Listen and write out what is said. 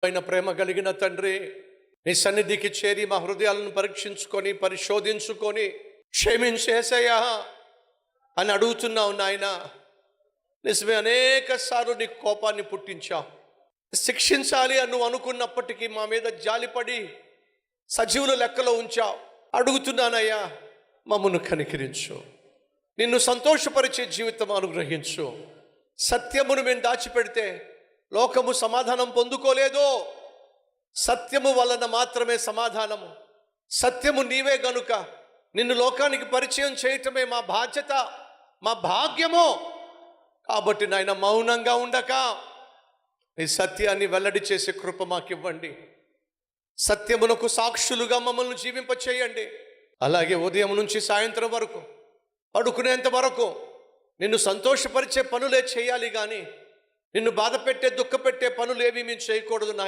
అయిన ప్రేమ కలిగిన తండ్రి, నీ సన్నిధికి చేరి మా హృదయాలను పరీక్షించుకొని పరిశోధించుకొని క్షమించేసయ్యా అని అడుగుతున్నావు నాయన. నిజమే, అనేక సార్లు నీ కోపాన్ని పుట్టించావు. శిక్షించాలి అని నువ్వు అనుకున్నప్పటికీ మా మీద జాలిపడి సజీవుల లెక్కలో ఉంచావు. అడుగుతున్నానయ్యా, మమ్మను కనికరించు. నిన్ను సంతోషపరిచే జీవితం అనుగ్రహించు. సత్యమును మేము దాచిపెడితే లోకము సమాధానం పొందుకోలేదు. సత్యము వలన మాత్రమే సమాధానము. సత్యము నీవే గనుక నిన్ను లోకానికి పరిచయం చేయటమే మా బాధ్యత, మా భాగ్యము. కాబట్టి నాయన, మౌనంగా ఉండక నీ సత్యాన్ని వెల్లడి చేసే కృప మాకివ్వండి. సత్యమునకు సాక్షులుగా మమ్మల్ని జీవింపచేయండి. అలాగే ఉదయం నుంచి సాయంత్రం వరకు, పడుకునేంత వరకు నిన్ను సంతోషపరిచే పనులే చేయాలి కానీ నిన్ను బాధ పెట్టే దుఃఖ పెట్టే పనులేవి మేము చేయకూడదు నాయన.